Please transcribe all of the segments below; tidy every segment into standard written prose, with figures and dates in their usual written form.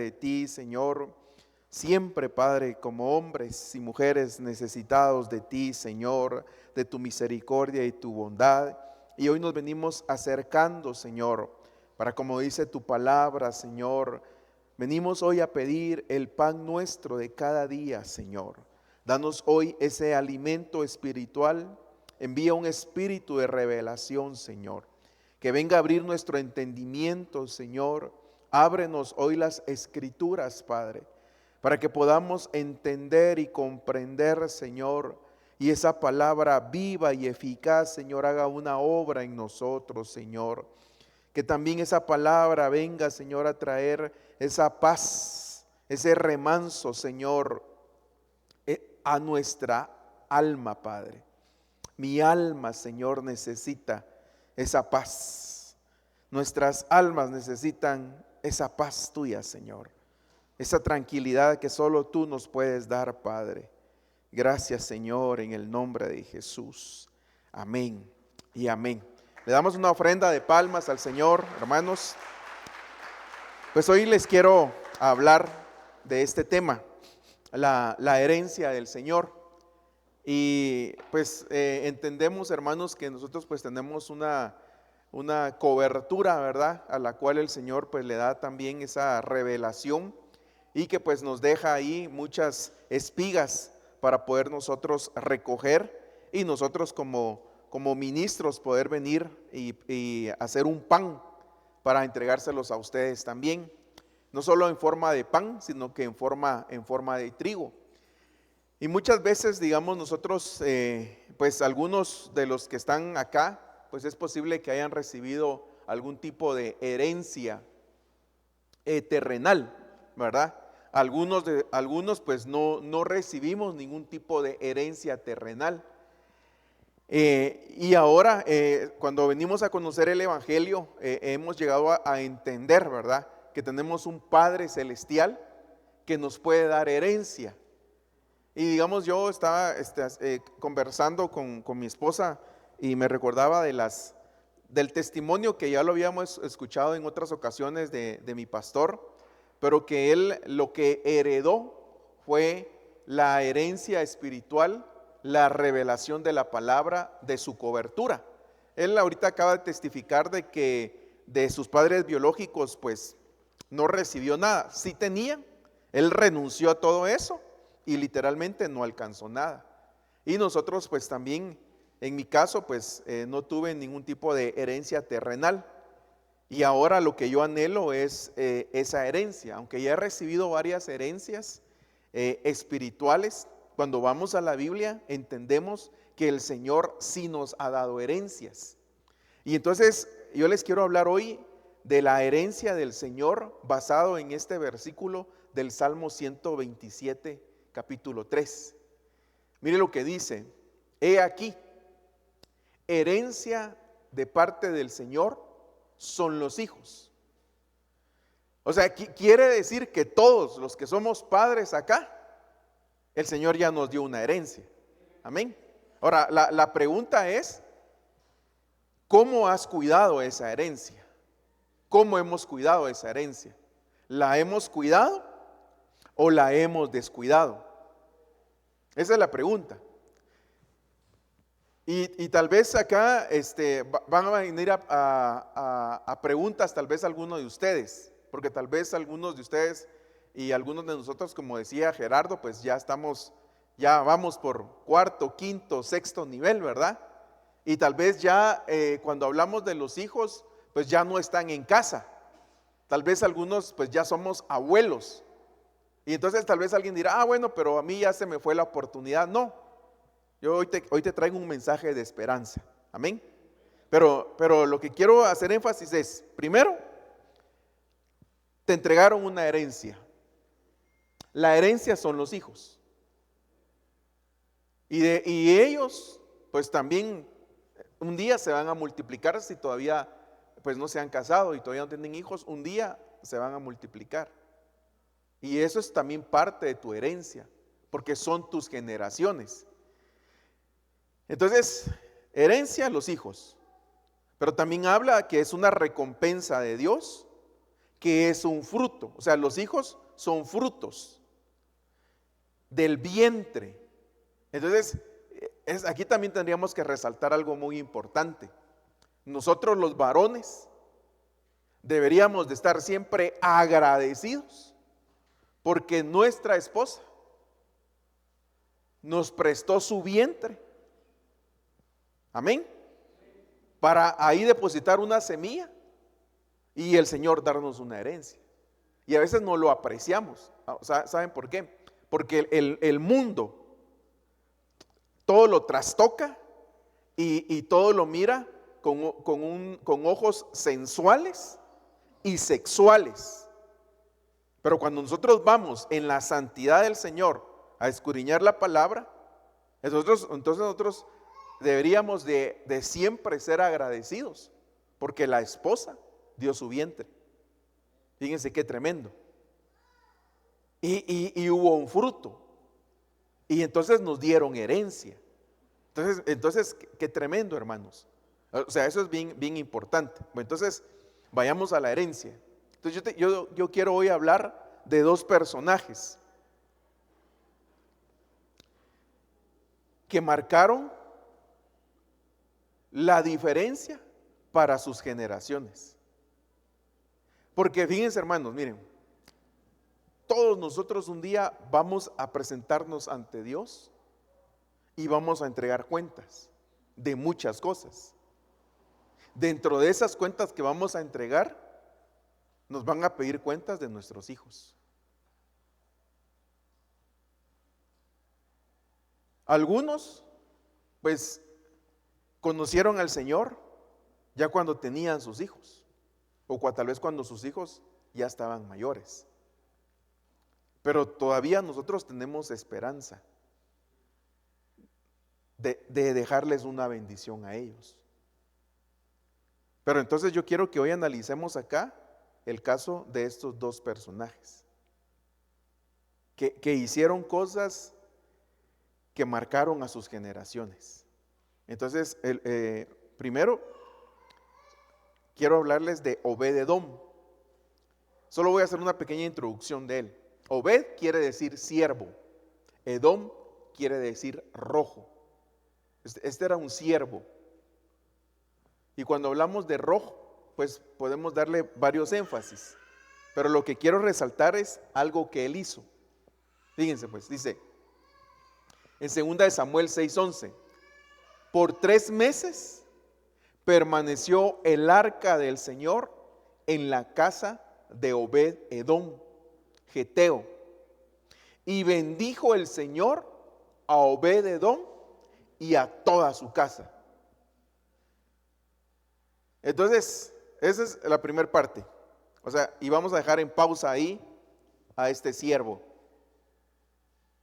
de ti, Señor. Siempre, Padre, como hombres y mujeres necesitados de ti, Señor, de tu misericordia y tu bondad. Y hoy nos venimos acercando, Señor, para, como dice tu palabra, Señor, venimos hoy a pedir el pan nuestro de cada día, Señor. Danos hoy ese alimento espiritual. Envía un espíritu de revelación, Señor, que venga a abrir nuestro entendimiento, Señor. Ábrenos hoy las escrituras, Padre, para que podamos entender y comprender, Señor, y esa palabra viva y eficaz, Señor, haga una obra en nosotros, Señor. Que también esa palabra venga, Señor, a traer esa paz, ese remanso, Señor, a nuestra alma, Padre. Mi alma, Señor, necesita esa paz. Nuestras almas necesitan esa paz tuya, Señor. Esa tranquilidad que solo tú nos puedes dar, Padre. Gracias, Señor, en el nombre de Jesús. Amén y amén. Le damos una ofrenda de palmas al Señor, hermanos. Pues hoy les quiero hablar de este tema, la herencia del Señor. Y pues entendemos, hermanos, que nosotros pues tenemos una cobertura, ¿verdad? A la cual el Señor pues le da también esa revelación y que pues nos deja ahí muchas espigas para poder nosotros recoger y nosotros como ministros poder venir y hacer un pan para entregárselos a ustedes también, no solo en forma de pan, sino que en forma de trigo. Y muchas veces, digamos, nosotros, pues algunos de los que están acá, pues es posible que hayan recibido algún tipo de herencia terrenal, ¿verdad? Algunos pues no recibimos ningún tipo de herencia terrenal. Y ahora, cuando venimos a conocer el Evangelio, hemos llegado a entender, ¿verdad? Que tenemos un Padre Celestial que nos puede dar herencia. Y digamos, yo estaba conversando con mi esposa y me recordaba del testimonio que ya lo habíamos escuchado en otras ocasiones de mi pastor, pero que él lo que heredó fue la herencia espiritual, la revelación de la palabra, de su cobertura. Él ahorita acaba de testificar de que de sus padres biológicos pues no recibió nada. Sí tenía, él renunció a todo eso y literalmente no alcanzó nada. Y nosotros pues también, en mi caso pues no tuve ningún tipo de herencia terrenal. Y ahora lo que yo anhelo es esa herencia, aunque ya he recibido varias herencias espirituales. Cuando vamos a la Biblia entendemos que el Señor sí nos ha dado herencias. Y entonces yo les quiero hablar hoy de la herencia del Señor basado en este versículo del Salmo 127, capítulo 3. Mire lo que dice: he aquí, herencia de parte del Señor son los hijos. O sea, quiere decir que todos los que somos padres acá, el Señor ya nos dio una herencia. Amén. Ahora, la pregunta es, ¿cómo has cuidado esa herencia? ¿Cómo hemos cuidado esa herencia? ¿La hemos cuidado o la hemos descuidado? Esa es la pregunta. Y tal vez acá van a venir a preguntas, tal vez algunos de ustedes, porque tal vez algunos de ustedes y algunos de nosotros, como decía Gerardo, pues ya vamos por cuarto, quinto, sexto nivel, ¿verdad? Y tal vez ya cuando hablamos de los hijos, pues ya no están en casa. Tal vez algunos pues ya somos abuelos. Y entonces tal vez alguien dirá, bueno, pero a mí ya se me fue la oportunidad. No. Yo hoy te traigo un mensaje de esperanza, amén. Pero lo que quiero hacer énfasis es, primero, te entregaron una herencia. La herencia son los hijos. Y ellos, pues también, un día se van a multiplicar si todavía, pues no se han casado y todavía no tienen hijos, un día se van a multiplicar. Y eso es también parte de tu herencia, porque son tus generaciones. Entonces, herencia a los hijos, pero también habla que es una recompensa de Dios que es un fruto. O sea, los hijos son frutos del vientre. Entonces, aquí también tendríamos que resaltar algo muy importante. Nosotros los varones deberíamos de estar siempre agradecidos porque nuestra esposa nos prestó su vientre. Amén. Para ahí depositar una semilla y el Señor darnos una herencia. Y a veces no lo apreciamos. ¿Saben por qué? Porque el mundo todo lo trastoca y todo lo mira con ojos sensuales y sexuales. Pero cuando nosotros vamos en la santidad del Señor a escudriñar la palabra, entonces nosotros deberíamos de siempre ser agradecidos, porque la esposa dio su vientre. Fíjense qué tremendo. Y hubo un fruto. Y entonces nos dieron herencia. Entonces qué tremendo, hermanos. O sea, eso es bien, bien importante. Bueno, entonces, vayamos a la herencia. Entonces yo quiero hoy hablar de dos personajes que marcaron la diferencia para sus generaciones. Porque fíjense, hermanos, miren, todos nosotros un día vamos a presentarnos ante Dios y vamos a entregar cuentas de muchas cosas. Dentro de esas cuentas que vamos a entregar, nos van a pedir cuentas de nuestros hijos. Algunos, pues, conocieron al Señor ya cuando tenían sus hijos, o tal vez cuando sus hijos ya estaban mayores. Pero todavía nosotros tenemos esperanza de dejarles una bendición a ellos. Pero entonces yo quiero que hoy analicemos acá el caso de estos dos personajes que hicieron cosas que marcaron a sus generaciones. Entonces, primero quiero hablarles de Obed-Edom. Solo voy a hacer una pequeña introducción de él. Obed quiere decir siervo, Edom quiere decir rojo. Este era un siervo. Y cuando hablamos de rojo, pues podemos darle varios énfasis. Pero lo que quiero resaltar es algo que él hizo. Fíjense pues, dice en 2 Samuel 6:11: por 3 meses permaneció el arca del Señor en la casa de Obed-Edom, Geteo, y bendijo el Señor a Obed-Edom y a toda su casa. Entonces, esa es la primera parte. O sea, y vamos a dejar en pausa ahí a este siervo.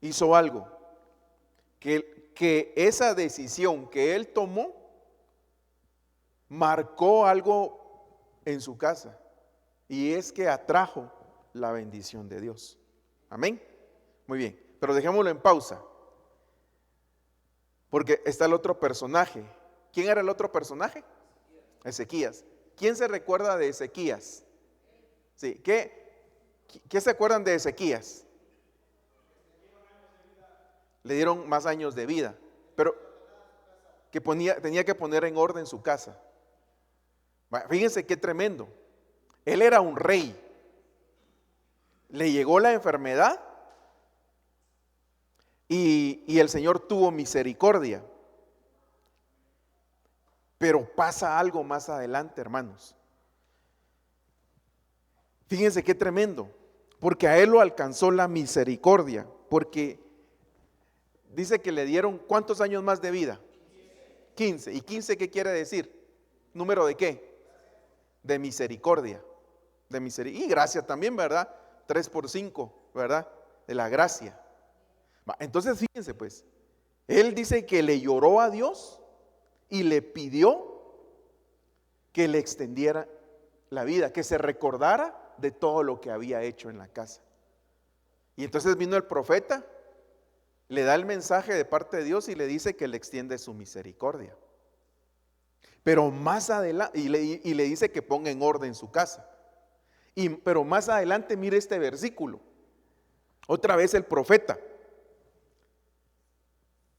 Hizo algo que esa decisión que él tomó marcó algo en su casa, y es que atrajo la bendición de Dios. Amén. Muy bien, pero dejémoslo en pausa, porque está el otro personaje. ¿Quién era el otro personaje? Ezequías. ¿Quién se recuerda de Ezequías? Sí, ¿qué se acuerdan de Ezequías? Le dieron más años de vida, pero que tenía que poner en orden su casa. Fíjense qué tremendo. Él era un rey. Le llegó la enfermedad y el Señor tuvo misericordia. Pero pasa algo más adelante, hermanos. Fíjense qué tremendo, porque a él lo alcanzó la misericordia, porque dice que le dieron ¿cuántos años más de vida? 15. ¿Y 15 qué quiere decir? ¿Número de qué? De misericordia. Y gracia también, ¿verdad? 3 por 5, ¿verdad? De la gracia. Entonces fíjense pues, él dice que le lloró a Dios y le pidió que le extendiera la vida, que se recordara de todo lo que había hecho en la casa. Y entonces vino el profeta, le da el mensaje de parte de Dios y le dice que le extiende su misericordia. Pero más adelante, y le dice que ponga en orden su casa. Pero más adelante mire este versículo. Otra vez el profeta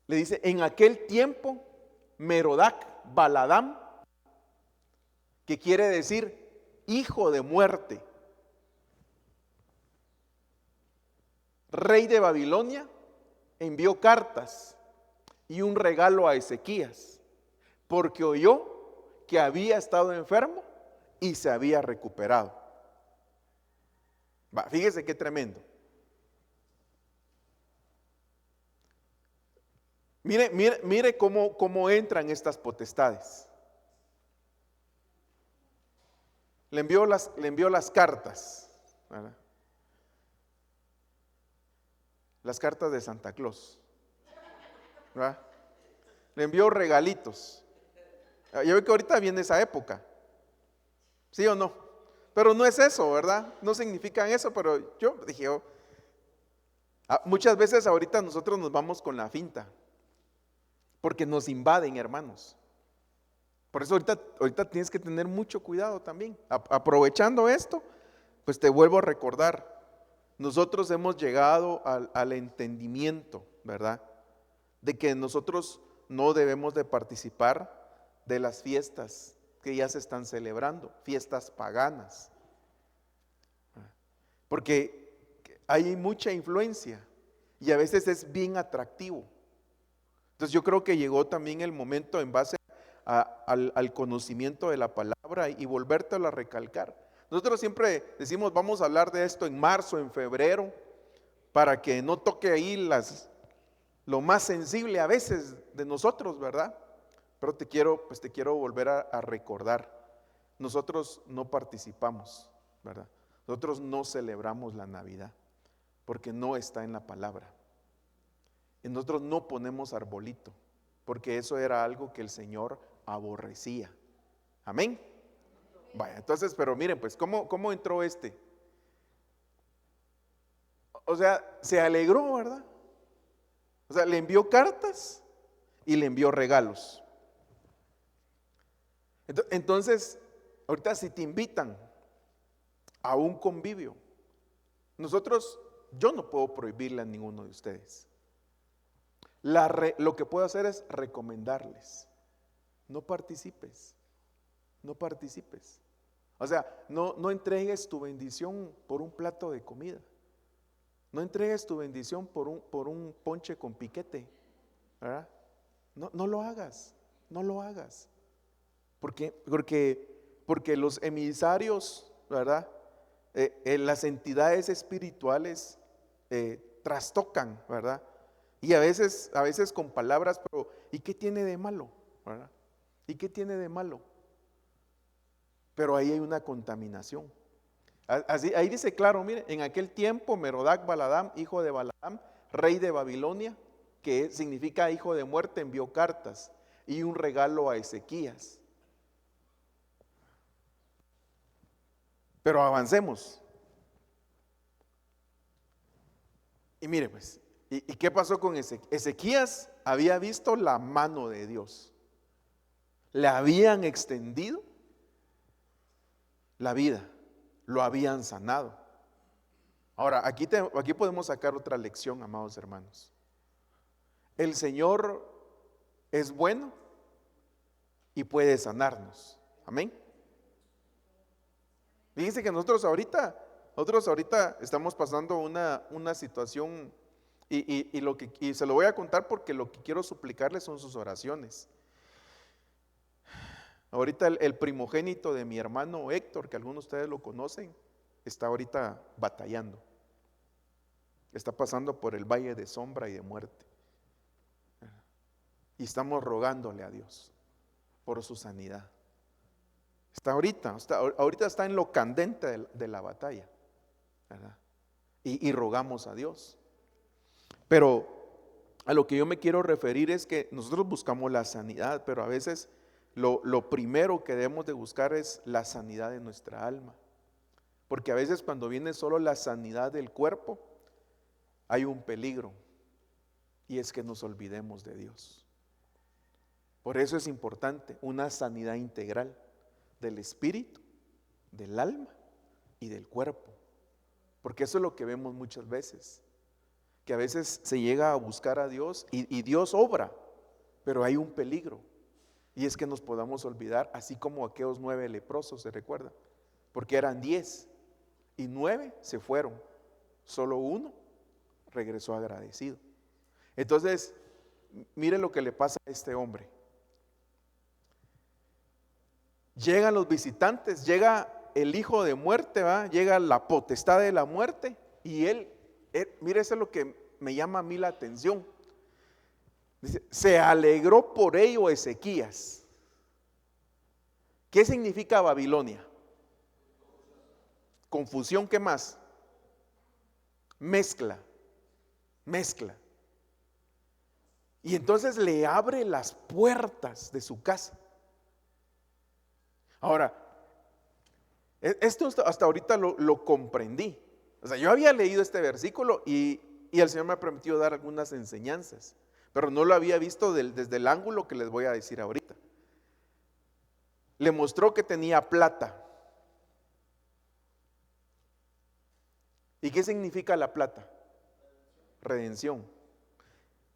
le dice, en aquel tiempo Merodac Baladán, que quiere decir hijo de muerte, rey de Babilonia, envió cartas y un regalo a Ezequías, porque oyó que había estado enfermo y se había recuperado. Fíjese qué tremendo. Mire cómo entran estas potestades. Le envió las cartas, ¿verdad? Las cartas de Santa Claus, ¿verdad? Le envió regalitos. Ya ve que ahorita viene esa época, ¿sí o no? Pero no es eso, ¿verdad? No significa eso, pero yo dije, muchas veces ahorita nosotros nos vamos con la finta, porque nos invaden, hermanos. Por eso ahorita tienes que tener mucho cuidado también. Aprovechando esto, pues te vuelvo a recordar, nosotros hemos llegado al entendimiento, ¿verdad? De que nosotros no debemos de participar de las fiestas que ya se están celebrando, fiestas paganas. Porque hay mucha influencia y a veces es bien atractivo. Entonces yo creo que llegó también el momento, en base al conocimiento de la palabra, y volvértelo a recalcar. Nosotros siempre decimos, vamos a hablar de esto en marzo, en febrero, para que no toque ahí lo más sensible a veces de nosotros, ¿verdad? Pero te quiero volver a recordar, nosotros no participamos, ¿verdad? Nosotros no celebramos la Navidad, porque no está en la palabra. Y nosotros no ponemos arbolito, porque eso era algo que el Señor aborrecía. Amén. Vaya, entonces, pero miren, pues, ¿cómo entró este? O sea, se alegró, ¿verdad? O sea, le envió cartas y le envió regalos. Entonces, ahorita si te invitan a un convivio, yo no puedo prohibirle a ninguno de ustedes. Lo que puedo hacer es recomendarles: no participes, no participes. O sea, no entregues tu bendición por un plato de comida. No entregues tu bendición por un ponche con piquete, ¿verdad? No lo hagas, no lo hagas. Porque los emisarios, ¿verdad? Las entidades espirituales trastocan, ¿verdad? Y a veces con palabras, pero ¿y qué tiene de malo? ¿Verdad? ¿Y qué tiene de malo? Pero ahí hay una contaminación. Ahí dice claro, mire, en aquel tiempo Merodac Baladán, hijo de Balaam, rey de Babilonia, que significa hijo de muerte, envió cartas y un regalo a Ezequías. Pero avancemos. Y mire pues, ¿y qué pasó con Ezequías? Ezequías había visto la mano de Dios. Le habían extendido la vida, lo habían sanado. Ahora, aquí podemos sacar otra lección, amados hermanos. El Señor es bueno y puede sanarnos. Amén. Fíjense que nosotros ahorita estamos pasando una situación, y se lo voy a contar porque lo que quiero suplicarles son sus oraciones. Ahorita el primogénito de mi hermano Héctor, que algunos de ustedes lo conocen, está ahorita batallando. Está pasando por el valle de sombra y de muerte. Y estamos rogándole a Dios por su sanidad. Ahorita está en lo candente de la batalla, ¿verdad? Y rogamos a Dios. Pero a lo que yo me quiero referir es que nosotros buscamos la sanidad, pero a veces lo primero que debemos de buscar es la sanidad de nuestra alma. Porque a veces cuando viene solo la sanidad del cuerpo, hay un peligro, y es que nos olvidemos de Dios. Por eso es importante una sanidad integral del espíritu, del alma y del cuerpo. Porque eso es lo que vemos muchas veces, que a veces se llega a buscar a Dios y Dios obra, pero hay un peligro, y es que nos podamos olvidar, así como aquellos 9 leprosos, ¿se recuerdan? Porque eran 10 y 9 se fueron, solo uno regresó agradecido. Entonces, mire lo que le pasa a este hombre. Llegan los visitantes, llega el hijo de muerte, ¿va? Llega la potestad de la muerte, y él, mire, eso es lo que me llama a mí la atención. Dice, se alegró por ello Ezequías. ¿Qué significa Babilonia? Confusión, ¿qué más? Mezcla. Y entonces le abre las puertas de su casa. Ahora, esto hasta ahorita lo comprendí. O sea, yo había leído este versículo y el Señor me ha permitido dar algunas enseñanzas, pero no lo había visto desde el ángulo que les voy a decir ahorita. Le mostró que tenía plata. ¿Y qué significa la plata? Redención.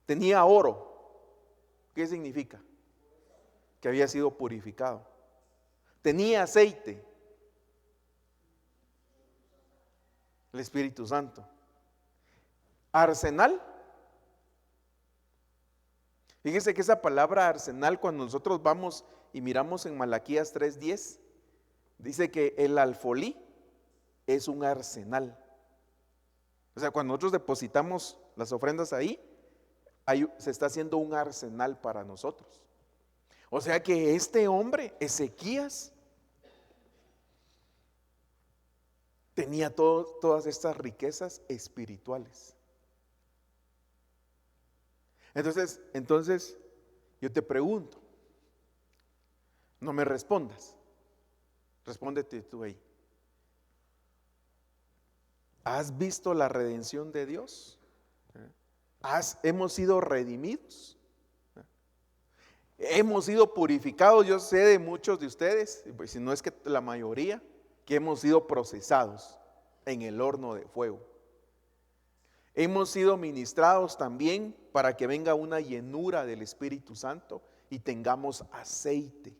Tenía oro. ¿Qué significa? Que había sido purificado. Tenía aceite. El Espíritu Santo. Arsenal. Fíjese que esa palabra arsenal, cuando nosotros vamos y miramos en Malaquías 3:10, dice que el alfolí es un arsenal. O sea, cuando nosotros depositamos las ofrendas ahí se está haciendo un arsenal para nosotros. O sea que este hombre, Ezequías, tenía todas estas riquezas espirituales. Entonces, yo te pregunto, no me respondas, respóndete tú ahí. ¿Has visto la redención de Dios? ¿Hemos sido redimidos? ¿Hemos sido purificados? Yo sé de muchos de ustedes, pues si no es que la mayoría, que hemos sido procesados en el horno de fuego. Hemos sido ministrados también para que venga una llenura del Espíritu Santo y tengamos aceite.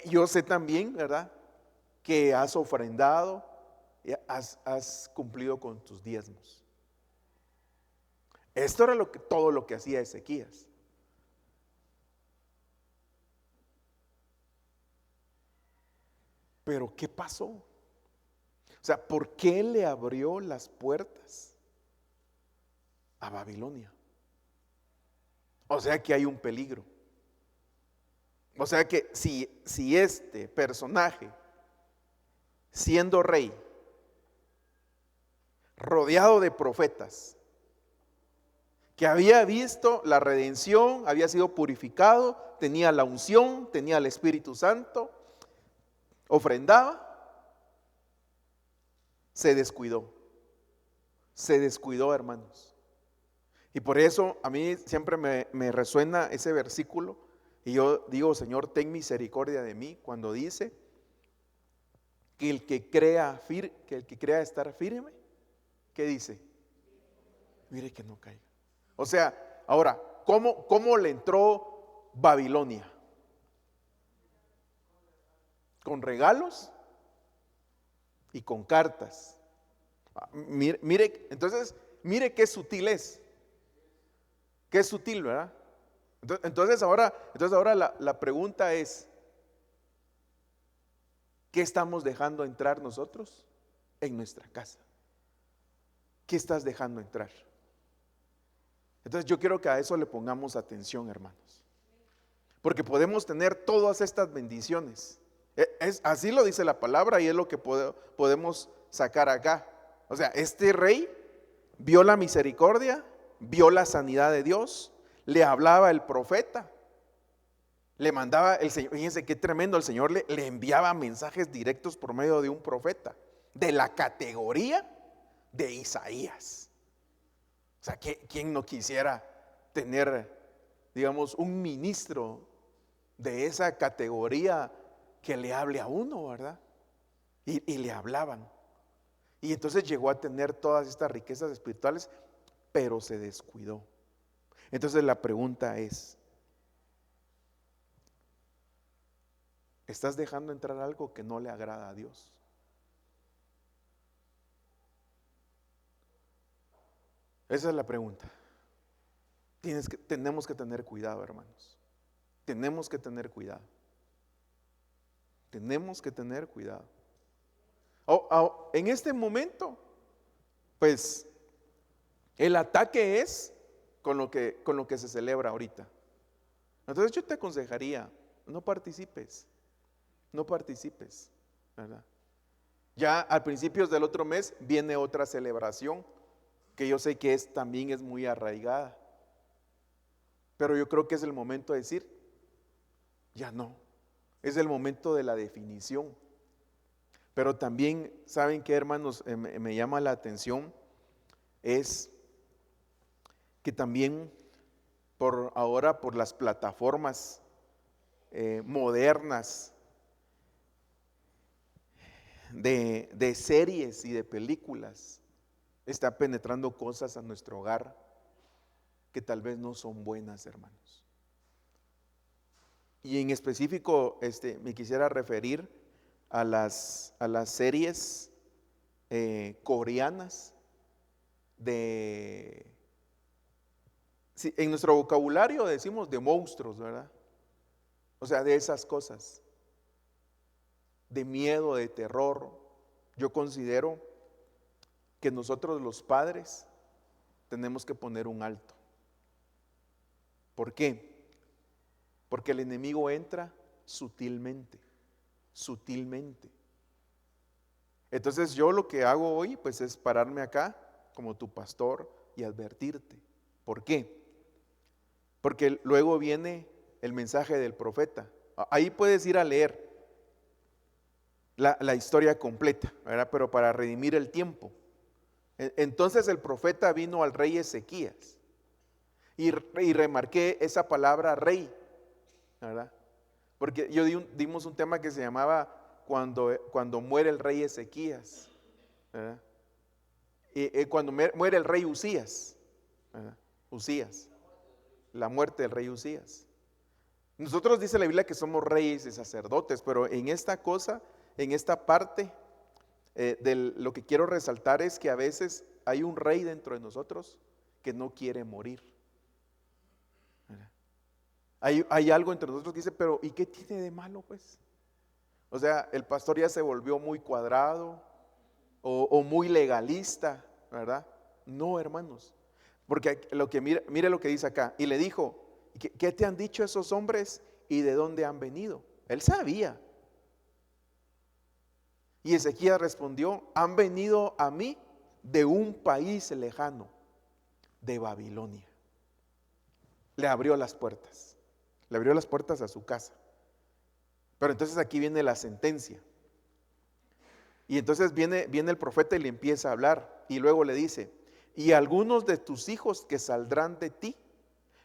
Yo sé también, ¿verdad?, que has ofrendado, has cumplido con tus diezmos. Esto era todo lo que hacía Ezequías. Pero ¿qué pasó? O sea, ¿por qué le abrió las puertas a Babilonia? O sea que hay un peligro. O sea que si este personaje, siendo rey, rodeado de profetas, que había visto la redención, había sido purificado, tenía la unción, tenía el Espíritu Santo, ofrendaba, se descuidó, hermanos. Y por eso a mí siempre me resuena ese versículo, y yo digo, Señor, ten misericordia de mí, cuando dice que el que crea estar firme, ¿qué dice? Mire que no caiga. O sea, ahora, ¿cómo le entró Babilonia? ¿Con regalos? Y con cartas. Entonces, mire qué sutil es. Qué sutil, ¿verdad? Entonces ahora la pregunta es, ¿qué estamos dejando entrar nosotros en nuestra casa? ¿Qué estás dejando entrar? Entonces yo quiero que a eso le pongamos atención, hermanos, porque podemos tener todas estas bendiciones. Así lo dice la palabra y es lo que podemos sacar acá. O sea, este rey vio la misericordia, vio la sanidad de Dios, le hablaba el profeta, le mandaba el Señor. Fíjense qué tremendo, el Señor le enviaba mensajes directos por medio de un profeta de la categoría de Isaías. O sea, ¿quién no quisiera tener, digamos, un ministro de esa categoría que le hable a uno, verdad? y le hablaban. Y entonces llegó a tener todas estas riquezas espirituales, pero se descuidó. Entonces la pregunta es, ¿estás dejando entrar algo que no le agrada a Dios? Esa es la pregunta. Tenemos que tener cuidado, hermanos. Tenemos que tener cuidado. Tenemos que tener cuidado. En este momento, pues, el ataque es con lo que se celebra ahorita. Entonces yo te aconsejaría, no participes, ¿verdad? Ya a principios del otro mes viene otra celebración que yo sé que también es muy arraigada, pero yo creo que es el momento de decir, ya no, es el momento de la definición. Pero también, ¿saben qué, hermanos? Me llama la atención, es que también por las plataformas modernas de series y de películas, está penetrando cosas a nuestro hogar que tal vez no son buenas, hermanos. Y en específico, me quisiera referir a las series coreanas en nuestro vocabulario decimos de monstruos, ¿verdad? O sea, de esas cosas, de miedo, de terror. Yo considero que nosotros los padres tenemos que poner un alto. ¿Por qué? Porque el enemigo entra sutilmente. Entonces yo lo que hago hoy pues es pararme acá como tu pastor y advertirte. ¿Por qué? Porque luego viene el mensaje del profeta. Ahí puedes ir a leer la historia completa, ¿verdad? Pero para redimir el tiempo. Entonces el profeta vino al rey Ezequías y remarqué esa palabra rey, ¿verdad? Porque dimos un tema que se llamaba cuando muere el rey Ezequías, ¿verdad? Y cuando muere el rey Usías, ¿verdad? Usías, la muerte del rey Usías. Nosotros dice la Biblia que somos reyes y sacerdotes, pero en esta cosa, en esta parte, lo que quiero resaltar es que a veces hay un rey dentro de nosotros que no quiere morir. Hay algo entre nosotros que dice, pero ¿y qué tiene de malo pues? O sea, el pastor ya se volvió muy cuadrado o muy legalista, ¿verdad? No, hermanos, porque mire lo que dice acá. Y le dijo, ¿qué te han dicho esos hombres y de dónde han venido? Él sabía. Y Ezequías respondió, han venido a mí de un país lejano, de Babilonia. Le abrió las puertas a su casa. Pero entonces aquí viene la sentencia. Y entonces viene el profeta y le empieza a hablar. Y luego le dice, y algunos de tus hijos que saldrán de ti,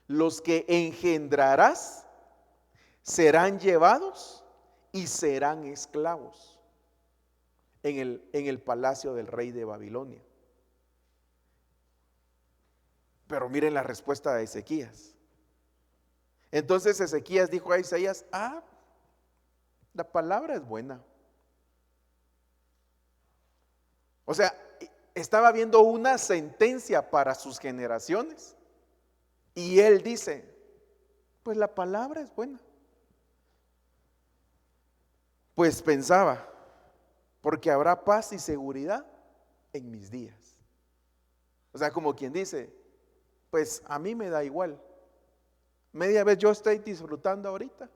los que engendrarás, serán llevados y serán esclavos en el palacio del rey de Babilonia. Pero miren la respuesta de Ezequías. Entonces Ezequías dijo a Isaías, la palabra es buena. O sea, estaba viendo una sentencia para sus generaciones y él dice, pues la palabra es buena. Pues pensaba, porque habrá paz y seguridad en mis días. O sea, como quien dice, pues a mí me da igual. Media vez yo estoy disfrutando ahorita,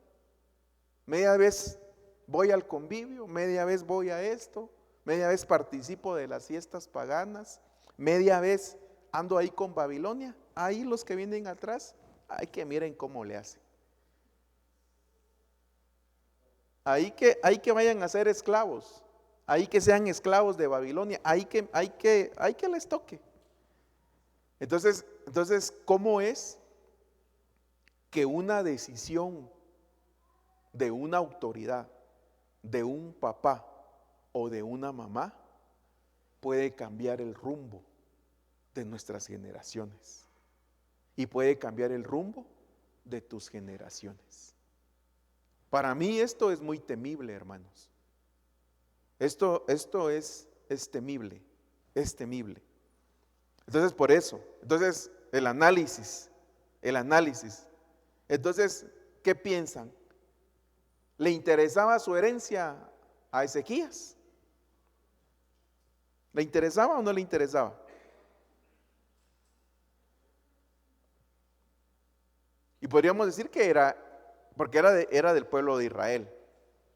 media vez voy al convivio, media vez voy a esto, media vez participo de las fiestas paganas, media vez ando ahí con Babilonia. Ahí los que vienen atrás, hay que miren cómo le hacen. Ahí que vayan a ser esclavos, ahí que sean esclavos de Babilonia, hay que les toque. Entonces, ¿cómo es que una decisión de una autoridad, de un papá, o de una mamá puede cambiar el rumbo de nuestras generaciones y puede cambiar el rumbo de tus generaciones. Para mí esto es muy temible, hermanos. Esto es temible, es temible. Entonces por eso, el análisis. Entonces, ¿qué piensan? ¿Le interesaba su herencia a Ezequías? ¿Le interesaba o no le interesaba? Y podríamos decir que era, porque era del pueblo de Israel.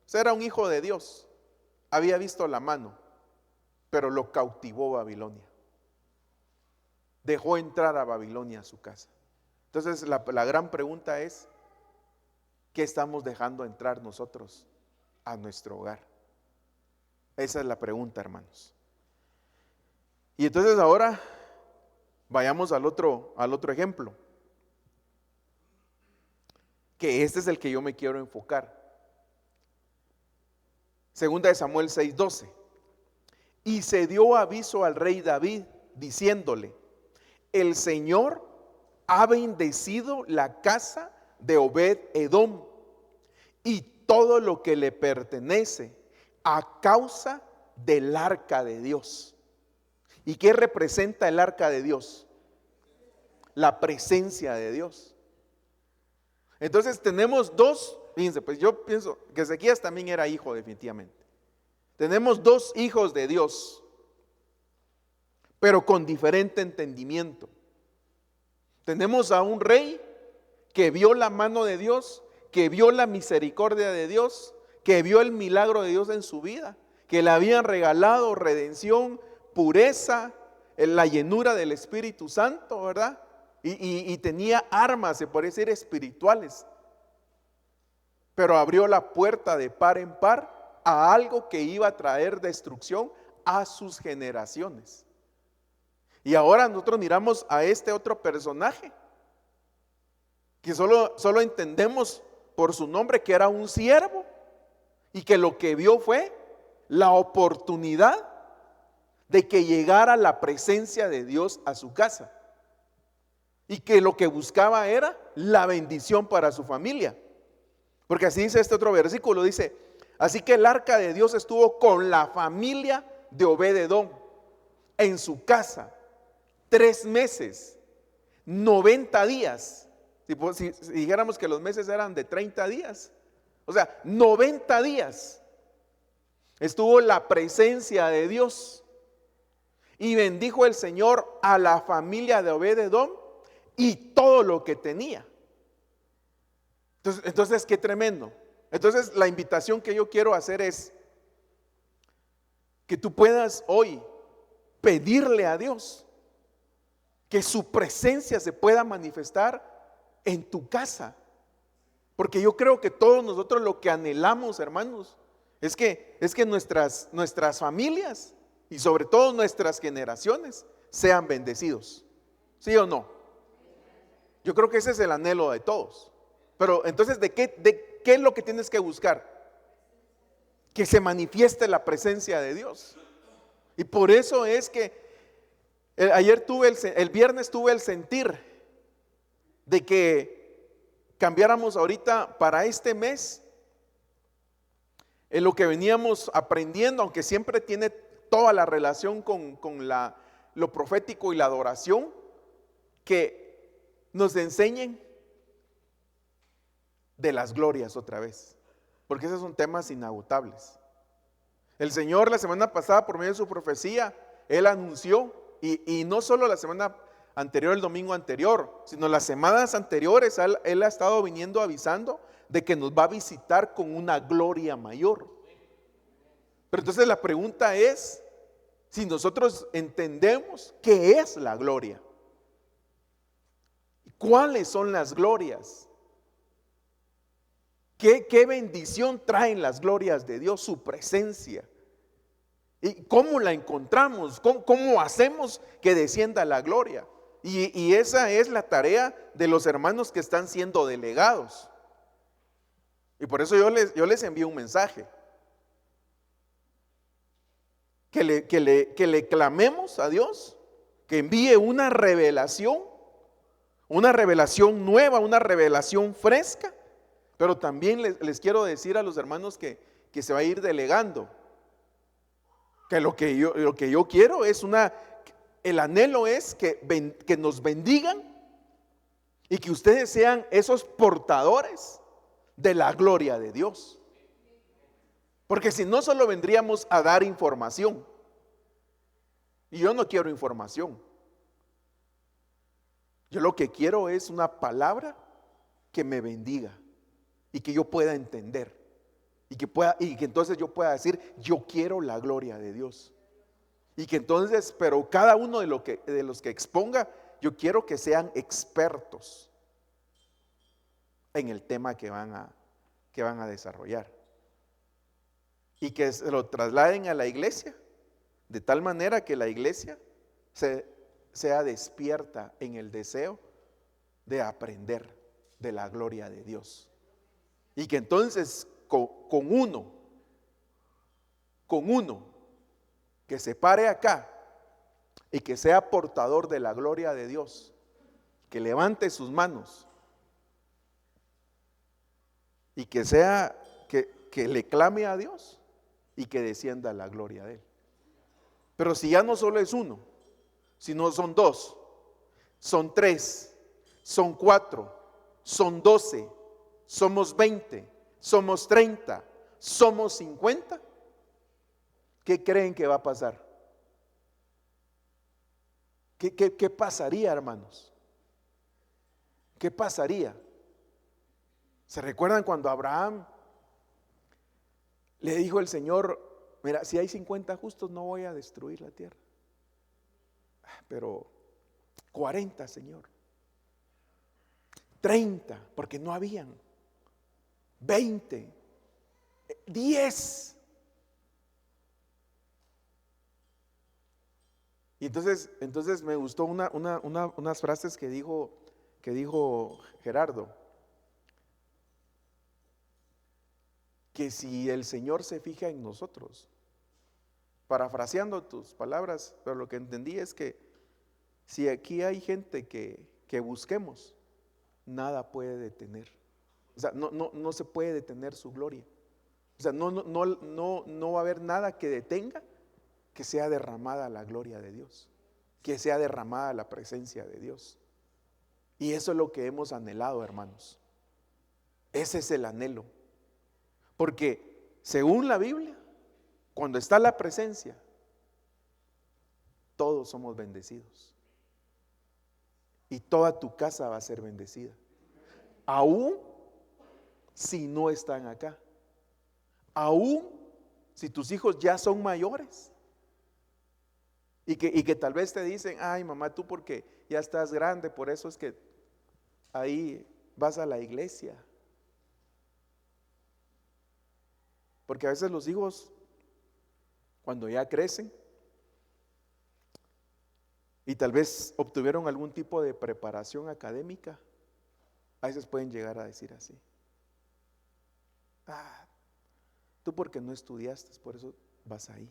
O sea, era un hijo de Dios. Había visto la mano, pero lo cautivó Babilonia. Dejó entrar a Babilonia a su casa. Entonces la gran pregunta es, ¿qué estamos dejando entrar nosotros a nuestro hogar? Esa es la pregunta, hermanos. Y entonces ahora vayamos al otro ejemplo, que este es el que yo me quiero enfocar. Segunda de Samuel 6:12. Y se dio aviso al rey David diciéndole: el Señor ha bendecido la casa de Obed-Edom y todo lo que le pertenece a causa del arca de Dios. ¿Y qué representa el arca de Dios? La presencia de Dios. Entonces tenemos dos, fíjense, pues yo pienso que Ezequías también era hijo definitivamente. Tenemos dos hijos de Dios, pero con diferente entendimiento. Tenemos a un rey que vio la mano de Dios, que vio la misericordia de Dios, que vio el milagro de Dios en su vida, que le habían regalado redención, pureza, la llenura del Espíritu Santo, ¿verdad? Y tenía armas, se podría decir, espirituales. Pero abrió la puerta de par en par a algo que iba a traer destrucción a sus generaciones. Y ahora nosotros miramos a este otro personaje, que solo entendemos por su nombre que era un siervo, y que lo que vio fue la oportunidad de que llegara la presencia de Dios a su casa, y que lo que buscaba era la bendición para su familia. Porque así dice este otro versículo, dice: así que el arca de Dios estuvo con la familia de Obed-Edom en su casa 3 meses, 90 días. Si dijéramos que los meses eran de 30 días, o sea, 90 días estuvo la presencia de Dios. Y bendijo el Señor a la familia de Obed-Edom y todo lo que tenía. Entonces, qué tremendo. Entonces, la invitación que yo quiero hacer es que tú puedas hoy pedirle a Dios que su presencia se pueda manifestar en tu casa. Porque yo creo que todos nosotros lo que anhelamos, hermanos, es que nuestras familias y sobre todo nuestras generaciones sean bendecidos. ¿Sí o no? Yo creo que ese es el anhelo de todos. Pero entonces, ¿de qué es lo que tienes que buscar? Que se manifieste la presencia de Dios. Y por eso es que el viernes tuve el sentir de que cambiáramos ahorita para este mes en lo que veníamos aprendiendo, aunque siempre tiene toda la relación con lo profético y la adoración, que nos enseñen de las glorias otra vez, porque esos son temas inagotables. El Señor la semana pasada, por medio de su profecía, Él anunció, y no solo la semana anterior, el domingo anterior, sino las semanas anteriores, Él ha estado viniendo avisando de que nos va a visitar con una gloria mayor. Pero entonces la pregunta es, si nosotros entendemos qué es la gloria, ¿cuáles son las glorias? ¿Qué bendición traen las glorias de Dios, su presencia? ¿Y cómo la encontramos? ¿Cómo hacemos que descienda la gloria? Y esa es la tarea de los hermanos que están siendo delegados. Y por eso yo les envío un mensaje. que le clamemos a Dios, que envíe una revelación nueva, una revelación fresca. Pero también les quiero decir a los hermanos que se va a ir delegando, que lo que yo quiero es el anhelo es que nos bendigan y que ustedes sean esos portadores de la gloria de Dios. Porque si no, solo vendríamos a dar información. Y yo no quiero información. Yo lo que quiero es una palabra que me bendiga y que yo pueda entender. Y que entonces yo pueda decir, yo quiero la gloria de Dios. Y que entonces, pero cada uno de los que exponga, yo quiero que sean expertos en el tema que van a desarrollar. Y que se lo trasladen a la iglesia, de tal manera que la iglesia sea despierta en el deseo de aprender de la gloria de Dios. Y que entonces con uno que se pare acá y que sea portador de la gloria de Dios, que levante sus manos y que le clame a Dios y que descienda la gloria de Él. Pero si ya no solo es uno, sino son 2, son 3, son 4, son 12, somos 20, somos 30, somos 50, ¿qué creen que va a pasar? ¿Qué pasaría, hermanos? ¿Qué pasaría? ¿Se recuerdan cuando Abraham le dijo el Señor, mira, si hay 50 justos no voy a destruir la tierra? Pero 40, Señor. 30, porque no habían. 20, 10. Y entonces me gustó unas frases que dijo Gerardo. Que si el Señor se fija en nosotros, parafraseando tus palabras, pero lo que entendí es que si aquí hay gente que busquemos, nada puede detener. O sea, no se puede detener su gloria. O sea, no va a haber nada que detenga que sea derramada la gloria de Dios, que sea derramada la presencia de Dios. Y eso es lo que hemos anhelado, hermanos. Ese es el anhelo. Porque según la Biblia, cuando está la presencia, todos somos bendecidos. Y toda tu casa va a ser bendecida. Aún si no están acá. Aún si tus hijos ya son mayores. Y que tal vez te dicen, ay mamá, tú porque ya estás grande, por eso es que ahí vas a la iglesia. Porque a veces los hijos, cuando ya crecen y tal vez obtuvieron algún tipo de preparación académica, a veces pueden llegar a decir así: tú porque no estudiaste, por eso vas ahí.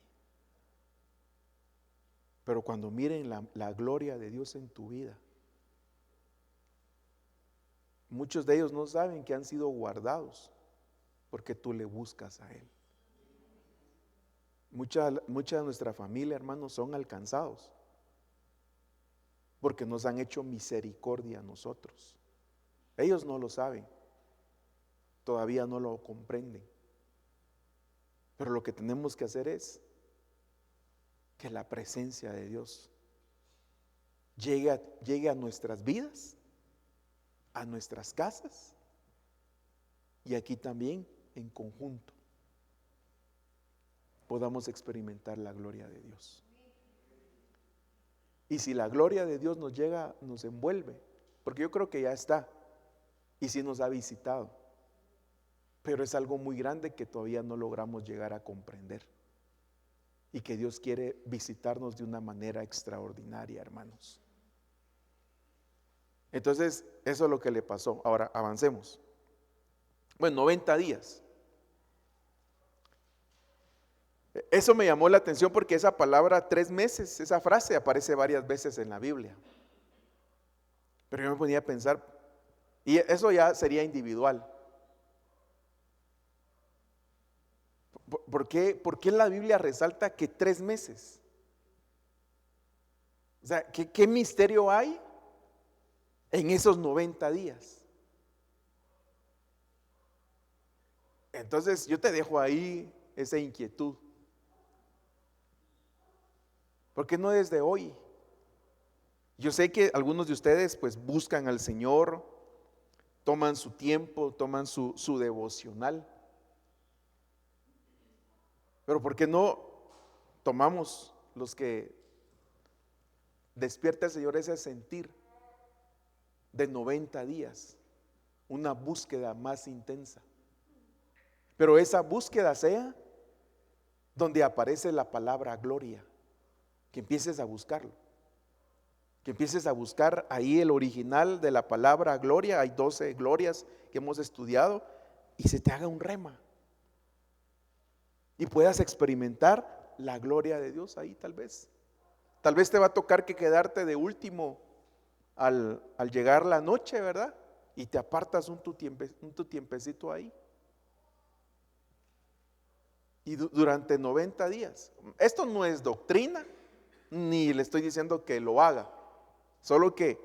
Pero cuando miren la gloria de Dios en tu vida, muchos de ellos no saben que han sido guardados porque tú le buscas a Él. Mucha de nuestra familia, hermanos, son alcanzados porque nos han hecho misericordia a nosotros. Ellos no lo saben, todavía no lo comprenden. Pero lo que tenemos que hacer es que la presencia de Dios llegue a nuestras vidas, a nuestras casas y aquí también en conjunto podamos experimentar la gloria de Dios. Y si la gloria de Dios nos llega, nos envuelve, porque yo creo que ya está y sí nos ha visitado, pero es algo muy grande que todavía no logramos llegar a comprender y que Dios quiere visitarnos de una manera extraordinaria, hermanos. Entonces, eso es lo que le pasó. Ahora, avancemos. Bueno, 90 días. Eso me llamó la atención porque esa palabra 3 meses, esa frase aparece varias veces en la Biblia. Pero yo me ponía a pensar, y eso ya sería individual. ¿Por qué la Biblia resalta que 3 meses? O sea, ¿qué misterio hay en esos 90 días? Entonces yo te dejo ahí esa inquietud. ¿Por qué no desde hoy? Yo sé que algunos de ustedes pues buscan al Señor, toman su tiempo, toman su devocional. Pero ¿por qué no tomamos los que despierta el Señor ese sentir de 90 días? Una búsqueda más intensa. Pero esa búsqueda sea donde aparece la palabra gloria. Que empieces a buscarlo. Que empieces a buscar ahí el original de la palabra gloria. Hay 12 glorias que hemos estudiado. Y se te haga un rema. Y puedas experimentar la gloria de Dios ahí tal vez. Tal vez te va a tocar que quedarte de último al llegar la noche, ¿verdad? Y te apartas un tu tiempecito ahí. Y durante 90 días. Esto no es doctrina, ni le estoy diciendo que lo haga. Solo que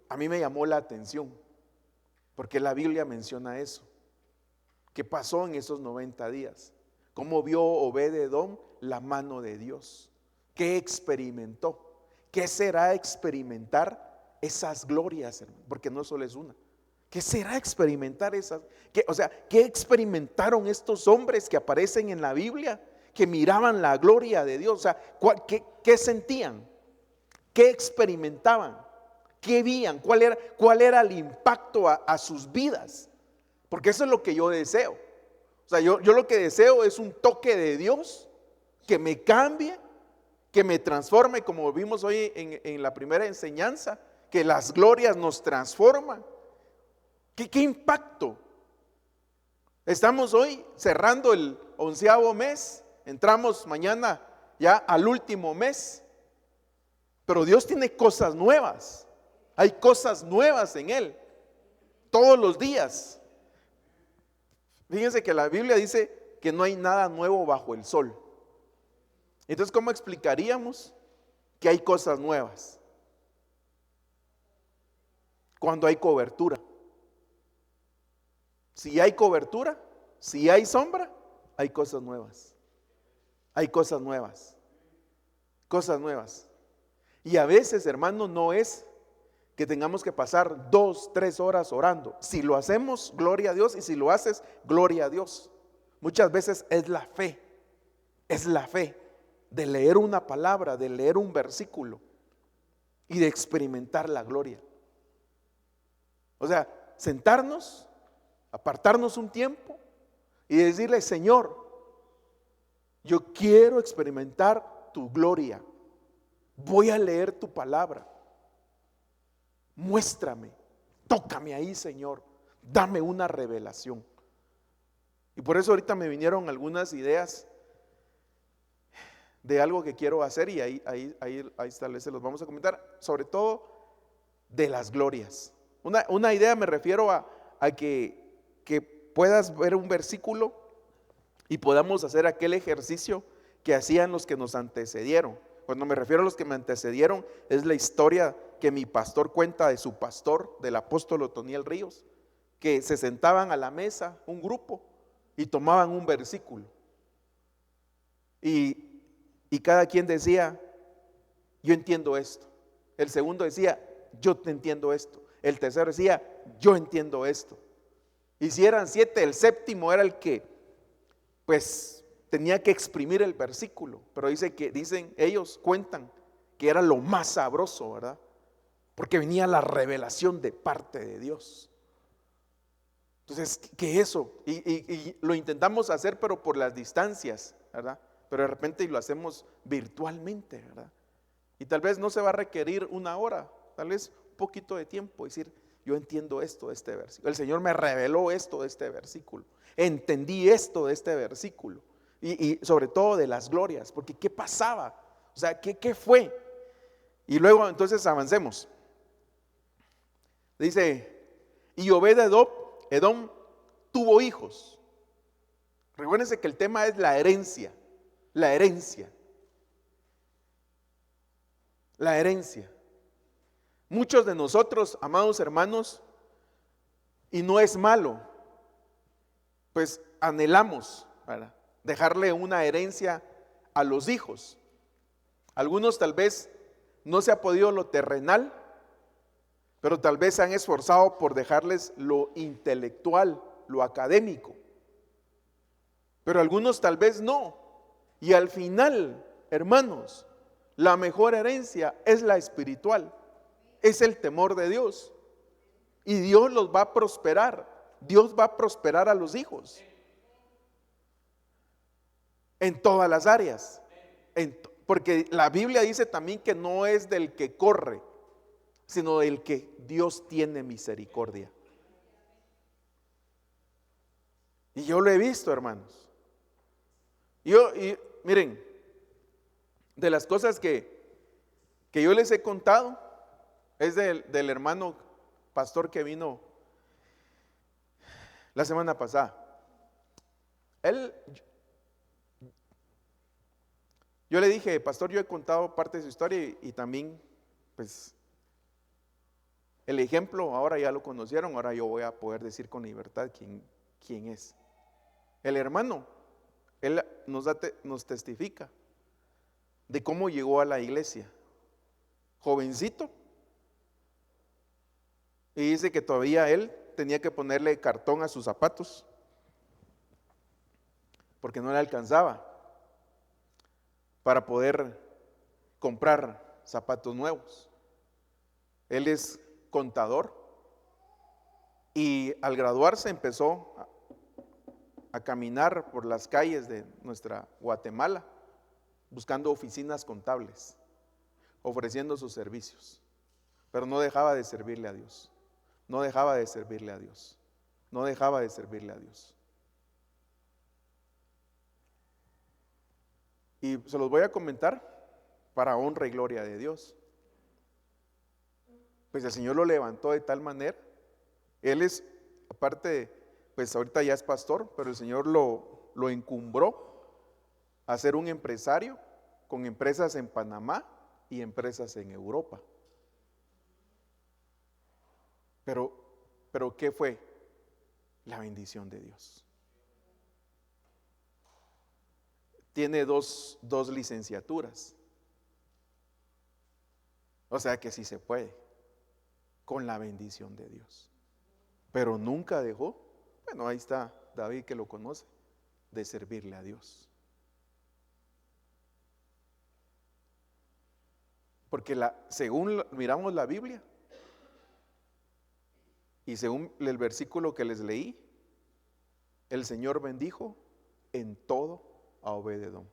a mí me llamó la atención, porque la Biblia menciona eso. ¿Qué pasó en esos 90 días? ¿Cómo vio Obed-Edom la mano de Dios? ¿Qué experimentó? ¿Qué será experimentar esas glorias, hermano? Porque no solo es una. ¿Qué será experimentar esas? ¿Qué experimentaron estos hombres que aparecen en la Biblia? Que miraban la gloria de Dios. O sea, ¿qué sentían? ¿Qué experimentaban? ¿Qué veían? ¿Cuál era el impacto a sus vidas? Porque eso es lo que yo deseo. O sea, yo lo que deseo es un toque de Dios que me cambie, que me transforme, como vimos hoy en la primera enseñanza, que las glorias nos transforman. ¿Qué impacto? Estamos hoy cerrando el 11º mes, entramos mañana ya al último mes, pero Dios tiene cosas nuevas, hay cosas nuevas en Él, todos los días. Fíjense que la Biblia dice que no hay nada nuevo bajo el sol. Entonces, ¿cómo explicaríamos que hay cosas nuevas? Cuando hay cobertura. Si hay cobertura, si hay sombra, hay cosas nuevas. Hay cosas nuevas. Cosas nuevas. Y a veces, hermano, no es que tengamos que pasar 2, 3 horas orando. Si lo hacemos, gloria a Dios. Y si lo haces, gloria a Dios. Muchas veces es la fe. Es la fe de leer una palabra, de leer un versículo y de experimentar la gloria. O sea, sentarnos, apartarnos un tiempo y decirle: Señor, yo quiero experimentar tu gloria. Voy a leer tu palabra. Muéstrame, tócame ahí, Señor. Dame una revelación. Y por eso ahorita me vinieron algunas ideas de algo que quiero hacer, y ahí tal vez se los vamos a comentar, sobre todo de las glorias. Una idea, me refiero a que puedas ver un versículo y podamos hacer aquel ejercicio que hacían los que nos antecedieron. Cuando me refiero a los que me antecedieron, es la historia que mi pastor cuenta de su pastor, del apóstol Otoniel Ríos, que se sentaban a la mesa, un grupo, y tomaban un versículo. Y cada quien decía: yo entiendo esto. El segundo decía: yo te entiendo esto. El tercero decía: yo entiendo esto. Y si eran 7, el séptimo era el que pues tenía que exprimir el versículo. Pero dicen ellos, cuentan que era lo más sabroso, ¿verdad? Porque venía la revelación de parte de Dios. Entonces, que eso, y lo intentamos hacer, pero por las distancias, ¿verdad? Pero de repente lo hacemos virtualmente, ¿verdad? Y tal vez no se va a requerir 1 hora, tal vez un poquito de tiempo, decir: yo entiendo esto de este versículo. El Señor me reveló esto de este versículo. Entendí esto de este versículo. y sobre todo de las glorias, porque ¿qué pasaba? O sea, ¿qué fue? Y luego entonces avancemos. Dice, y Edom tuvo hijos. Recuérdense que el tema es la herencia, la herencia, la herencia. Muchos de nosotros, amados hermanos, y no es malo, pues anhelamos, ¿verdad?, dejarle una herencia a los hijos. Algunos tal vez no se ha podido lo terrenal, pero tal vez se han esforzado por dejarles lo intelectual, lo académico. Pero algunos tal vez no. Y al final, hermanos, la mejor herencia es la espiritual, es el temor de Dios. Y Dios los va a prosperar. Dios va a prosperar a los hijos en todas las áreas. Porque la Biblia dice también que no es del que corre, sino del que Dios tiene misericordia. Y yo lo he visto, hermanos. Y miren, de las cosas que yo les he contado, es del hermano pastor que vino la semana pasada. Yo le dije, pastor, yo he contado parte de su historia y también, pues, el ejemplo, ahora ya lo conocieron, ahora yo voy a poder decir con libertad quién es. El hermano, él nos testifica de cómo llegó a la iglesia, jovencito, y dice que todavía él tenía que ponerle cartón a sus zapatos porque no le alcanzaba para poder comprar zapatos nuevos. Él es contador y al graduarse empezó a caminar por las calles de nuestra Guatemala buscando oficinas contables, ofreciendo sus servicios, pero no dejaba de servirle a Dios, no dejaba de servirle a Dios, no dejaba de servirle a Dios. Y se los voy a comentar para honra y gloria de Dios. Pues el Señor lo levantó de tal manera. Él es, aparte, pues ahorita ya es pastor, pero el Señor lo encumbró a ser un empresario con empresas en Panamá y empresas en Europa. Pero ¿qué fue? La bendición de Dios. Tiene dos licenciaturas. O sea que sí se puede, con la bendición de Dios. Pero nunca dejó, bueno, ahí está David que lo conoce, de servirle a Dios. Porque según miramos la Biblia y según el versículo que les leí, el Señor bendijo en todo a Obed-Edom,